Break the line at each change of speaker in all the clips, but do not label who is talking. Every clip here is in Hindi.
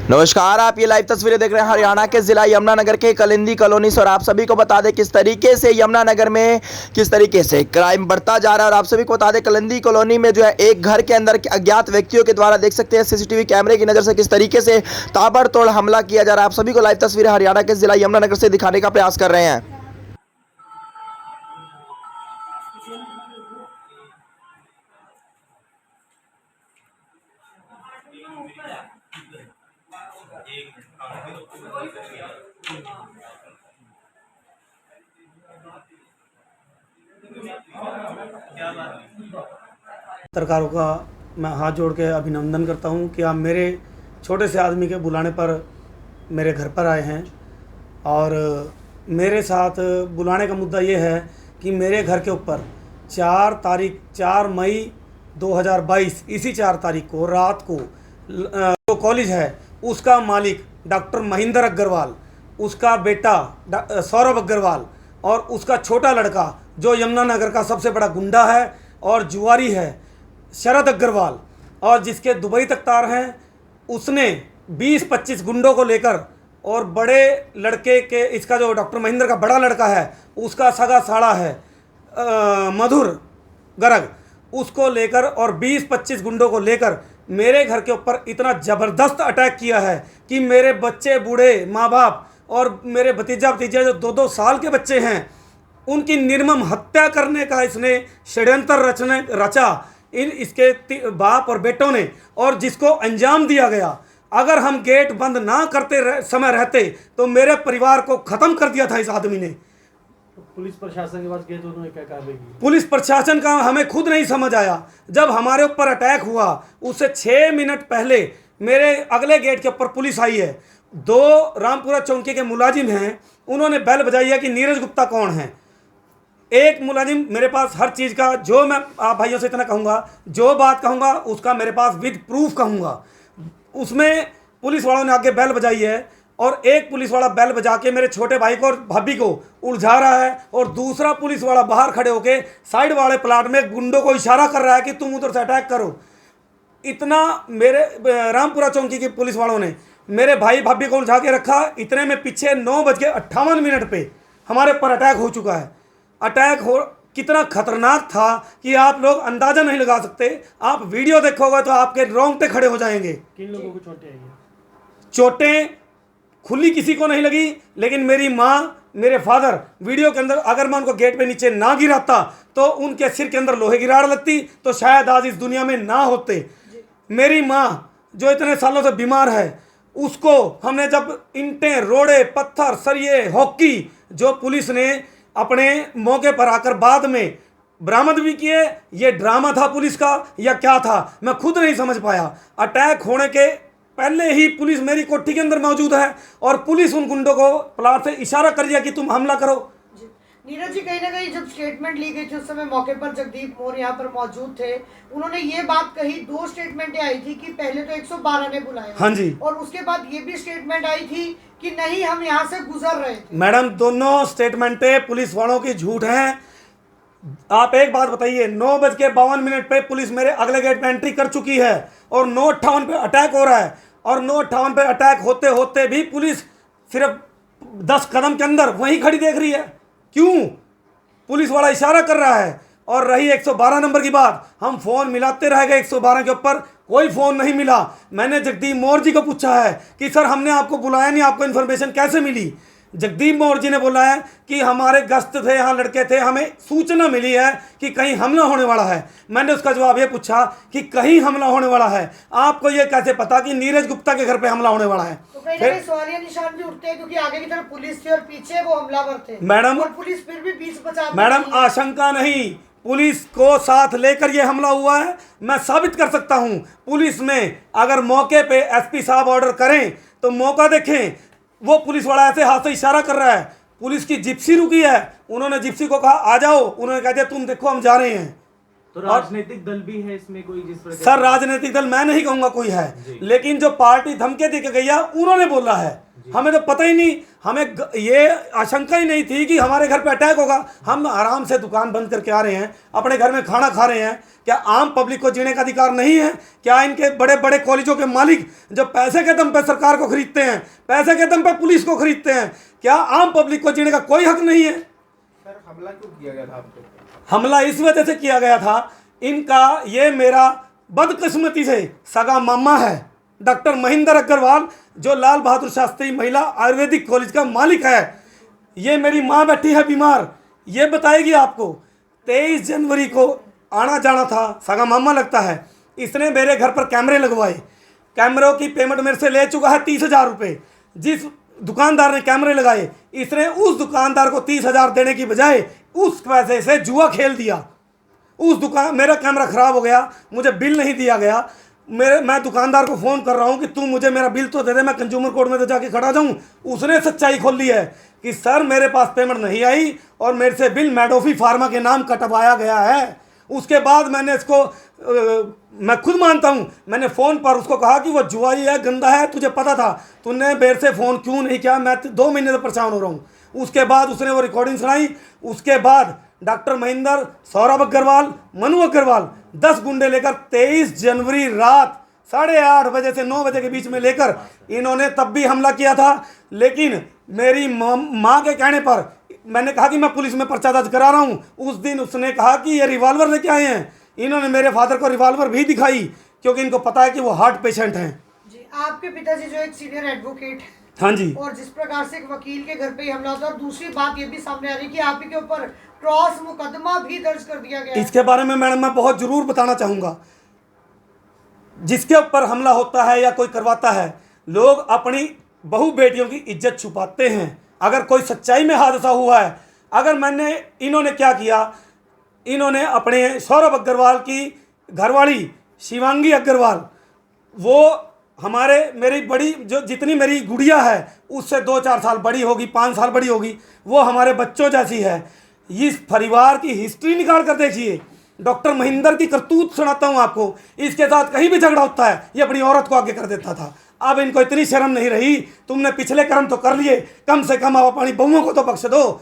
नमस्कार, आप ये लाइव तस्वीरें देख रहे हैं हरियाणा के जिला यमुनानगर के कलिंदी कॉलोनी से। और आप सभी को बता दें किस तरीके से यमुनानगर में किस तरीके से क्राइम बढ़ता जा रहा है। और आप सभी को बता दें कलिंदी कॉलोनी में जो है एक घर के अंदर अज्ञात व्यक्तियों के द्वारा देख सकते हैं सीसीटीवी कैमरे की नज़र से किस तरीके से ताबड़तोड़ हमला किया जा रहा है। आप सभी को लाइव तस्वीरें हरियाणा के जिला यमुनानगर से दिखाने का प्रयास कर रहे हैं।
पत्रकारों का मैं हाथ जोड़ के अभिनंदन करता हूं कि आप मेरे छोटे से आदमी के बुलाने पर मेरे घर पर आए हैं। और मेरे साथ बुलाने का मुद्दा ये है कि मेरे घर के ऊपर 4 मई 2022 इसी 4 तारीख को रात को जो कॉलेज है उसका मालिक डॉक्टर महेंद्र अग्रवाल, उसका बेटा सौरभ अग्रवाल और उसका छोटा लड़का जो यमुनानगर का सबसे बड़ा गुंडा है और जुआरी है शरद अग्रवाल, और जिसके दुबई तक तार हैं, उसने 20-25 गुंडों को लेकर और बड़े लड़के के इसका जो डॉक्टर महेंद्र का बड़ा लड़का है उसका सगा साड़ा है मधुर गर्ग, उसको लेकर और 20-25 गुंडों को लेकर मेरे घर के ऊपर इतना ज़बरदस्त अटैक किया है कि मेरे बच्चे, बूढ़े, माँ बाप और मेरे भतीजा भतीजा जो 2-2 साल के बच्चे हैं उनकी निर्मम हत्या करने का इसने षड्यंत्र रचा इसके बाप और बेटों ने, और जिसको अंजाम दिया गया। अगर हम गेट बंद ना करते समय रहते तो मेरे परिवार को ख़त्म कर दिया था इस आदमी ने।
पुलिस प्रशासन के पास गए तो उन्होंने क्या कार्रवाई की?
पुलिस प्रशासन का हमें खुद नहीं समझ आया। जब हमारे ऊपर अटैक हुआ उससे 6 मिनट पहले मेरे अगले गेट के ऊपर पुलिस आई है। 2 रामपुरा चौकी के मुलाजिम हैं, उन्होंने बेल बजाई है कि नीरज गुप्ता कौन है। एक मुलाजिम मेरे पास हर चीज़ का, जो मैं आप भाइयों से इतना कहूँगा, जो बात कहूँगा उसका मेरे पास विद प्रूफ कहूँगा। उसमें पुलिस वालों ने आगे बेल बजाई है और एक पुलिस वाला बेल बजा के मेरे छोटे भाई को और भाभी को उलझा रहा है, और दूसरा पुलिस वाला बाहर खड़े होके साइड वाले प्लाट में गुंडों को इशारा कर रहा है कि तुम उधर से अटैक करो। इतना मेरे रामपुरा चौकी की पुलिस वालों ने मेरे भाई भाभी को उलझा के रखा। इतने में पीछे 9:58 पे हमारे ऊपर अटैक हो चुका है। अटैक हो कितना खतरनाक था कि आप लोग अंदाजा नहीं लगा सकते। आप वीडियो देखोगे तो आपके रोंगटे खड़े हो जाएंगे।
किन लोगों को चोटें आई?
चोटें खुली किसी को नहीं लगी, लेकिन मेरी माँ, मेरे फादर, वीडियो के अंदर अगर मैं उनको गेट पे नीचे ना गिराता तो उनके सिर के अंदर लोहे की राड़ लगती तो शायद आज इस दुनिया में ना होते। मेरी माँ जो इतने सालों से बीमार है, उसको हमने जब ईंटें, रोड़े, पत्थर, सरिये, हॉकी जो पुलिस ने अपने मौके पर आकर बाद में बरामद भी किए, ये ड्रामा था पुलिस का या क्या था मैं खुद नहीं समझ पाया। अटैक होने के पहले ही पुलिस मेरी कोठी के अंदर मौजूद है और पुलिस उन गुंडों को प्लाट से इशारा कर दिया कि तुम हमला करो।
नीरज जी, कहीं ना कहीं जब स्टेटमेंट ली गई थी उस समय मौके पर जगदीप मोर यहाँ पर मौजूद थे, उन्होंने ये बात कही, 2 स्टेटमेंटें आई थी कि पहले तो 112 ने बुलाया,
हाँ जी,
और उसके बाद ये भी स्टेटमेंट आई थी कि नहीं हम यहाँ से गुजर रहे थे।
मैडम, दोनों स्टेटमेंटें पुलिस वालों की झूठ हैं। आप एक बात बताइए, 9:52 पे पुलिस मेरे अगले गेट पे एंट्री कर चुकी है और 9:58 पे अटैक हो रहा है, और 9:58 पे अटैक होते होते भी पुलिस सिर्फ 10 कदम के अंदर वहीं खड़ी देख रही है। क्यों? पुलिस वाला इशारा कर रहा है। और रही 112 नंबर की बात, हम फ़ोन मिलाते रह गए 112 के ऊपर, कोई फ़ोन नहीं मिला। मैंने जगदीप मौर्य जी को पूछा है कि सर हमने आपको बुलाया नहीं, आपको इन्फॉर्मेशन कैसे मिली? जगदीप मौर्य जी ने बोला है कि हमारे गश्त थे, यहाँ लड़के थे, हमें सूचना मिली है कि कहीं हमला होने वाला है। मैंने उसका जवाब ये पूछा कि कहीं हमला होने वाला है, आपको ये कैसे पता कि नीरज गुप्ता के घर पे हमला होने वाला है?
तो कहीं ना कहीं सवालिया निशान भी उठते हैं क्योंकि आगे की तरफ पुलिस थी और पीछे वो हमलावर थे
मैडम,
और पुलिस फिर भी बीच बचा।
मैडम, आशंका नहीं, पुलिस को साथ लेकर ये हमला हुआ है। मैं साबित कर सकता हूँ। पुलिस में अगर मौके पे एसपी साहब ऑर्डर करें तो मौका देखें, वो पुलिस वाला ऐसे हाथ से इशारा कर रहा है। पुलिस की जिप्सी रुकी है, उन्होंने जिप्सी को कहा आ जाओ, उन्होंने कहा तुम देखो हम जा रहे हैं।
तो राजनीतिक दल भी है इसमें कोई जिस प्रकार
सर राजनीतिक दल मैं नहीं कहूंगा कोई है, लेकिन जो पार्टी धमकी दे के गई है उन्होंने बोला है। हमें तो पता ही नहीं, हमें ये आशंका ही नहीं थी कि हमारे घर पे अटैक होगा। हम आराम से दुकान बंद करके आ रहे हैं, अपने घर में खाना खा रहे हैं। क्या आम पब्लिक को जीने का अधिकार नहीं है? क्या इनके बड़े बड़े कॉलेजों के मालिक जो पैसे के दम पे सरकार को खरीदते हैं, पैसे के दम पे पुलिस को खरीदते हैं, क्या आम पब्लिक को जीने का कोई हक नहीं है?
सर हमला क्यों किया गया था आपको?
हमला इस वजह से किया गया था, इनका ये मेरा बदकिस्मती से सगा मामा है डॉक्टर महेंद्र अग्रवाल, जो लाल बहादुर शास्त्री महिला आयुर्वेदिक कॉलेज का मालिक है। ये मेरी माँ बैठी है बीमार, ये बताएगी आपको। 23 जनवरी को आना जाना था, सगा मामा लगता है। इसने मेरे घर पर कैमरे लगवाए, कैमरों की पेमेंट मेरे से ले चुका है 30,000 रुपये। जिस दुकानदार ने कैमरे लगाए, इसने उस दुकानदार को 30,000 देने की बजाय उस पैसे से जुआ खेल दिया। मेरा कैमरा ख़राब हो गया, मुझे बिल नहीं दिया गया। मैं दुकानदार को फ़ोन कर रहा हूं कि तू मुझे मेरा बिल तो दे दे, मैं कंज्यूमर कोर्ट में तो जाके खड़ा जाऊं। उसने सच्चाई खोल ली है कि सर मेरे पास पेमेंट नहीं आई और मेरे से बिल मैडोफी फार्मा के नाम कटवाया गया है। उसके बाद मैंने इसको मैं खुद मानता हूं, मैंने फ़ोन पर उसको कहा कि वो जुआई है, गंदा है, तुझे पता था, तूने मेरे से फ़ोन क्यों नहीं किया? मैं 2 महीने से परेशान हो रहा हूँ। उसके बाद उसने वो रिकॉर्डिंग सुनाई। उसके बाद डॉक्टर महेंद्र, सौरभ अग्रवाल, मनु अग्रवाल 10 गुंडे लेकर 23 जनवरी रात 8:30 बजे से 9 बजे के बीच में लेकर इन्होंने तब भी हमला किया था। लेकिन मेरी माँ के कहने पर मैंने कहा कि मैं पुलिस में पर्चा दर्ज करा रहा हूँ। उस दिन उसने कहा कि ये रिवॉल्वर लेके आए हैं। इन्होंने मेरे फादर को रिवॉल्वर भी दिखाई, क्योंकि इनको पता है कि वो हार्ट पेशेंट हैं।
जी, आपके पिताजी जो एक सीनियर एडवोकेट है,
हाँ जी,
और जिस प्रकार से एक वकील के घर पे ही हमला होता है, और दूसरी बात ये भी सामने आ रही है कि आप ही के ऊपर क्रॉस मुकदमा भी दर्ज कर दिया गया है।
इसके बारे में मैडम मैं बहुत ज़रूर बताना चाहूँगा। जिसके ऊपर हमला होता है या कोई करवाता है, लोग अपनी बहू बेटियों की इज्जत छुपाते हैं। अगर कोई सच्चाई में हादसा हुआ है, इन्होंने क्या किया, इन्होंने अपने सौरभ अग्रवाल की घरवाली शिवांगी अग्रवाल, वो मेरी बड़ी जो जितनी मेरी गुड़िया है उससे 2-4 साल बड़ी होगी, 5 साल बड़ी होगी, वो हमारे बच्चों जैसी है। इस परिवार की हिस्ट्री निकाल कर देखिए। डॉक्टर महेंद्र की करतूत सुनाता हूँ आपको। इसके साथ कहीं भी झगड़ा होता है ये अपनी औरत को आगे कर देता था। अब इनको इतनी शर्म नहीं रही। तुमने पिछले कर्म तो कर लिए, कम से कम आप अपनी बहुओं को तो बख्श दो।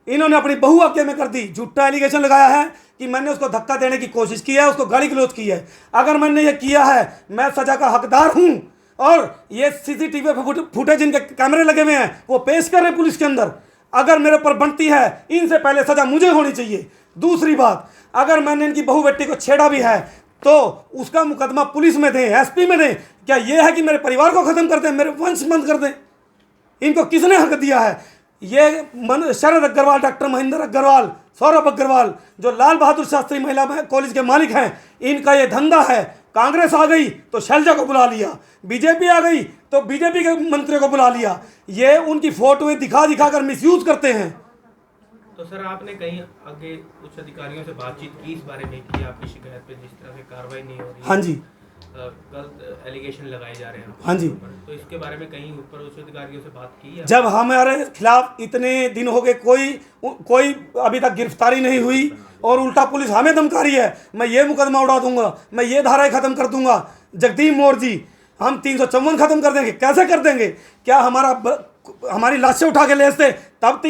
इन्होंने अपनी बहू आगे में कर दी। झूठा एलिगेशन लगाया है कि मैंने उसको धक्का देने की कोशिश की है, उसको गाली गलौज की है। अगर मैंने ये किया है, मैं सजा का हकदार हूँ। और ये सीसीटीवी फुटेज, इनके कैमरे लगे हुए हैं, वो पेश कर रहे हैं पुलिस के अंदर। अगर मेरे ऊपर बनती है, इनसे पहले सजा मुझे होनी चाहिए। दूसरी बात, अगर मैंने इनकी बहू बेटी को छेड़ा भी है तो उसका मुकदमा पुलिस में दें, एसपी में दें। क्या ये है कि मेरे परिवार को ख़त्म कर दें, मेरे वंश बंद कर दें? इनको किसने हक दिया है? ये शरद अग्रवाल, डॉक्टर महेंद्र अग्रवाल, सौरभ अग्रवाल, जो लाल बहादुर शास्त्री महिला कॉलेज के मालिक हैं, इनका ये धंधा है। कांग्रेस आ गई तो शैलजा को बुला लिया, बीजेपी आ गई तो बीजेपी के मंत्रियों को बुला लिया। ये उनकी फोटोएं दिखा दिखा कर मिसयूज करते हैं।
तो सर आपने कहीं आगे उच्च अधिकारियों से बातचीत की इस बारे में कि आपकी शिकायत पे जिस तरह से कार्रवाई नहीं हो रही?
हाँ जी,
गलत एलिगेशन लगाए जा रहे हैं।
हाँ जी,
तो इसके बारे में कहीं ऊपर उच्च अधिकारियों से बात की है?
जब हमारे खिलाफ इतने दिन हो गए कोई अभी तक गिरफ्तारी नहीं हुई और उल्टा पुलिस हमें धमका रही है, मैं ये मुकदमा उड़ा दूंगा, मैं ये धाराएं खत्म कर दूंगा। जगदीप मोर जी, हम 354 खत्म कर देंगे। कैसे कर देंगे? क्या हमारी लाशें उठा के ले सकते? तब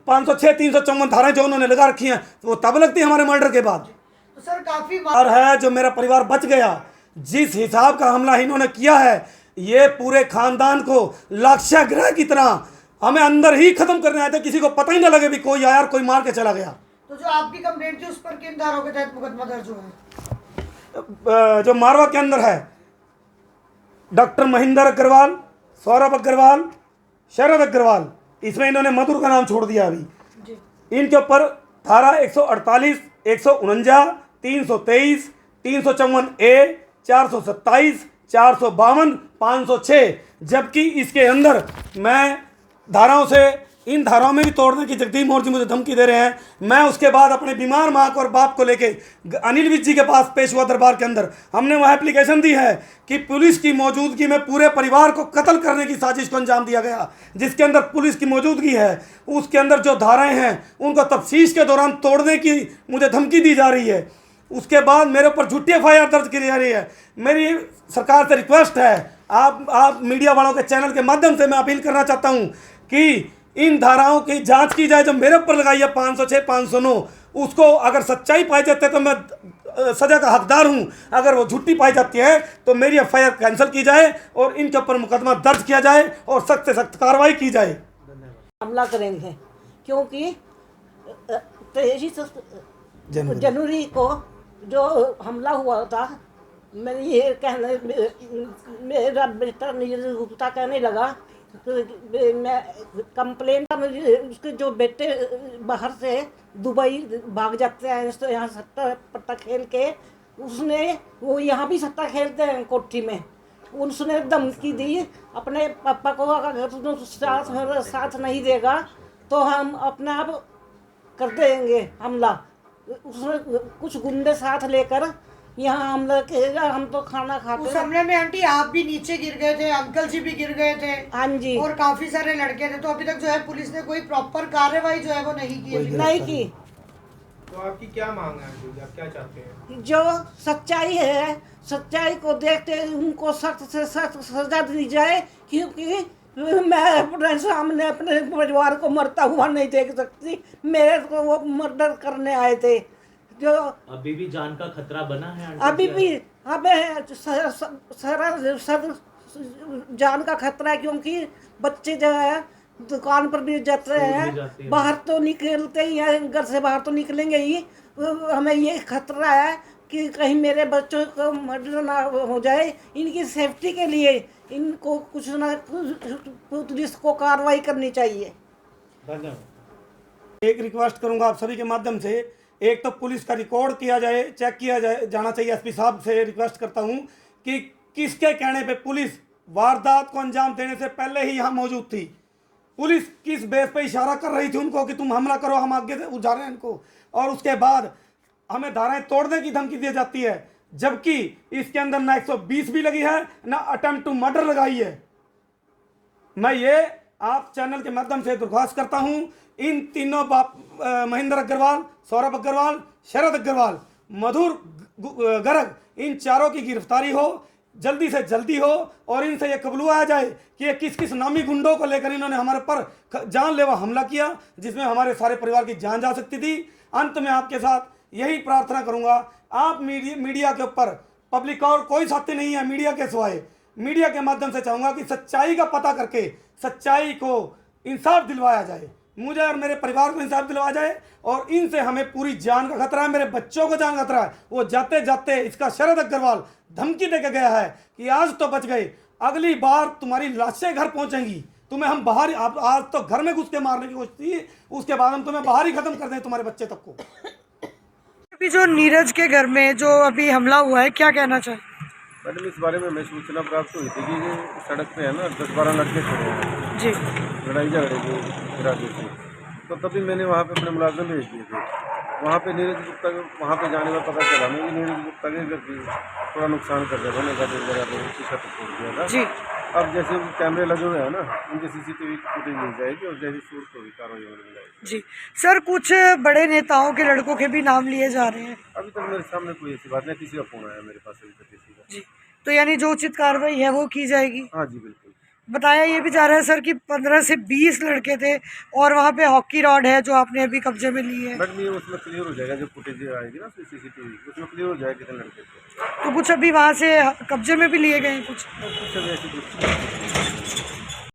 506 354 धाराएं जो उन्होंने लगा रखी हैं वो तब लगती है हमारे मर्डर के बाद।
तो सर काफी
है जो मेरा परिवार बच गया। जिस हिसाब का हमला इन्होंने किया है, ये पूरे खानदान को लाक्षागृह की तरह हमें अंदर ही खत्म करने आए थे। किसी को पता ही ना लगे भी कोई आया और कोई मार के चला गया।
तो जो आपकी कंप्लेंट थी उस पर किन धाराओं के तहत मुकदमा दर्ज हुआ है?
जो मारवा के अंदर है, डॉक्टर महेंद्र अग्रवाल, सौरभ अग्रवाल, शरद अग्रवाल, इसमें इन्होंने मधुर का नाम छोड़ दिया अभी। इनके ऊपर धारा 148, 149, 323, 354A, 427, 452, 506, जबकि इसके अंदर मैं इन धाराओं में भी तोड़ने की जगदीप मोर जी मुझे धमकी दे रहे हैं। मैं उसके बाद अपने बीमार माँ को और बाप को लेके अनिल विज जी के पास पेश हुआ दरबार के अंदर। हमने वह एप्लीकेशन दी है कि पुलिस की मौजूदगी में पूरे परिवार को कत्ल करने की साजिश को अंजाम दिया गया, जिसके अंदर पुलिस की मौजूदगी है। उसके अंदर जो धाराएं हैं उनको तफ्तीश के दौरान तोड़ने की मुझे धमकी दी जा रही है। उसके बाद मेरे ऊपर झूठी FIR दर्ज की जा रही है। मेरी सरकार से रिक्वेस्ट है, आप मीडिया वालों के चैनल के माध्यम से मैं अपील करना चाहता हूं कि इन धाराओं की जांच की जाए जो मेरे ऊपर लगाई है 506, 509, उसको अगर सच्चाई पाई जाती है तो मैं सजा का हकदार हूं, अगर वो झूठी पाई जाती है तो मेरी FIR कैंसिल की जाए और इनके ऊपर मुकदमा दर्ज किया जाए और सख्त से सख्त कार्रवाई की जाए।
हमला करेंगे क्योंकि 23 जनवरी को जो हमला हुआ था, मैं ये कहने मेरा बेटा नीरज गुप्ता कहने लगा कि मैं कंप्लेन था, उसके जो बेटे बाहर से दुबई भाग जाते हैं तो यहाँ सट्टा पट्टा खेल के, उसने वो यहाँ भी सट्टा खेलते हैं कोठी में, उसने धमकी दी अपने पापा को, अगर तुम साथ नहीं देगा तो हम अपने आप कर देंगे हमला। उसने कुछ गुंडे साथ लेकर यहाँ हमला किया, हम तो खाना खाते।
उस हमले में आंटी आप भी नीचे गिर गए थे, अंकल जी भी गिर गए थे।
हाँ जी।
और काफी सारे लड़के थे, तो अभी तक जो है पुलिस ने कोई प्रॉपर कार्रवाई जो है वो नहीं की।
नहीं की।
तो आपकी क्या मांग है आंटी, आप क्या चाहते हैं?
जो सच्चाई है, सच्चाई को देखते उनको सख्त से सख्त सजा दी जाए, क्योंकि मैं अपने सामने अपने परिवार को मरता हुआ नहीं देख सकती। मेरे को वो मर्डर करने आए थे, जो
अभी भी जान का खतरा बना है आंटी?
अभी भी हमें सर जान का खतरा है, क्योंकि बच्चे जो है दुकान पर भी जाते हैं, बाहर तो निकलते ही हैं, घर से बाहर तो निकलेंगे ही। हमें ये खतरा है कि कहीं मेरे बच्चों को मर्डर ना हो जाए। इनकी सेफ्टी के लिए इनको कुछ ना कुछ पुलिस को कार्रवाई करनी चाहिए।
धन्यवाद।
एक रिक्वेस्ट करूंगा आप सभी के माध्यम से, एक तो पुलिस का रिकॉर्ड किया जाए, चेक किया जाना चाहिए। SP साहब से रिक्वेस्ट करता हूं कि किसके कहने पे पुलिस वारदात को अंजाम देने से पहले ही यहाँ मौजूद थी। पुलिस किस बेस पे इशारा कर रही थी उनको कि तुम हमला करो, हम आगे से जा रहे हैं इनको, और उसके बाद हमें धाराएं तोड़ने की धमकी दी जाती है, जबकि इसके अंदर ना 120 भी लगी है, ना अटेम्प्ट टू मर्डर लगाई है। मैं ये आप चैनल के माध्यम से दरख्वास्त करता हूं, इन तीनों महेंद्र अग्रवाल, सौरभ अग्रवाल, शरद अग्रवाल, मधुर गर्ग, इन चारों की गिरफ्तारी हो, जल्दी से जल्दी हो, और इनसे ये कबूलाया जाए कि ये किस किस नामी गुंडों को लेकर इन्होंने हमारे पर जानलेवा हमला किया, जिसमें हमारे सारे परिवार की जान जा सकती थी। अंत में आपके साथ यही प्रार्थना करूंगा, आप मीडिया के ऊपर, पब्लिक और कोई साथी नहीं है मीडिया के सिवाय, मीडिया के माध्यम से चाहूँगा कि सच्चाई का पता करके सच्चाई को इंसाफ दिलवाया जाए, मुझे और मेरे परिवार को इंसाफ दिलवाया जाए। और इनसे हमें पूरी जान का खतरा है, मेरे बच्चों को जान का खतरा है। वो जाते जाते इसका शरद अग्रवाल धमकी देकर गया है कि आज तो बच गए, अगली बार तुम्हारी लाशें घर पहुंचेंगी, तुम्हें हम बाहर, आज तो घर में घुस के मारने की कोशिश थी, उसके बाद हम तुम्हें बाहर ही खत्म कर दें, तुम्हारे बच्चे तक को।
अभी जो नीरज के घर में जो अभी हमला हुआ है, क्या कहना चाहिए?
मैडम इस बारे में हमें सूचना प्राप्त हुई थी कि ये सड़क पे है ना 10-12 लड़के खड़े हैं
जी,
लड़ाई झगड़े के इरादे से, तो तभी मैंने वहाँ पे अपने मुलाजिम भेज दिए थे। वहाँ पे नीरज गुप्ता वहाँ पे जाने का पता चला मुझे, नीरज गुप्ता के घर की थोड़ा नुकसान कर दिया था, शीशा तोड़ दिया था जी। अब जैसे कैमरे लगे हुए हैं ना, उनके CCTV फुटेज मिल जाएगी और जैसी सूरत होगी कार्रवाई होने जाएगी
जी। सर कुछ बड़े नेताओं के लड़कों के भी नाम लिए जा रहे हैं।
अभी तक मेरे सामने कोई ऐसी बात नहीं, किसी का फोन आया मेरे पास अभी तक किसी का
जी, तो यानी जो उचित कार्रवाई है वो की जाएगी।
हाँ जी बिल्कुल।
बताया ये भी जा रहा है सर कि 15 से 20 लड़के थे और वहाँ पे हॉकी रॉड है जो आपने अभी कब्जे में ली है।
मैडम ये उसमें क्लियर हो जाएगा, जो फुटेज आएगी ना CCTV उसमें क्लियर हो जाएगा कितने लड़के थे।
तो कुछ अभी वहाँ से कब्जे में भी लिए गए हैं कुछ।
कुछ ऐसी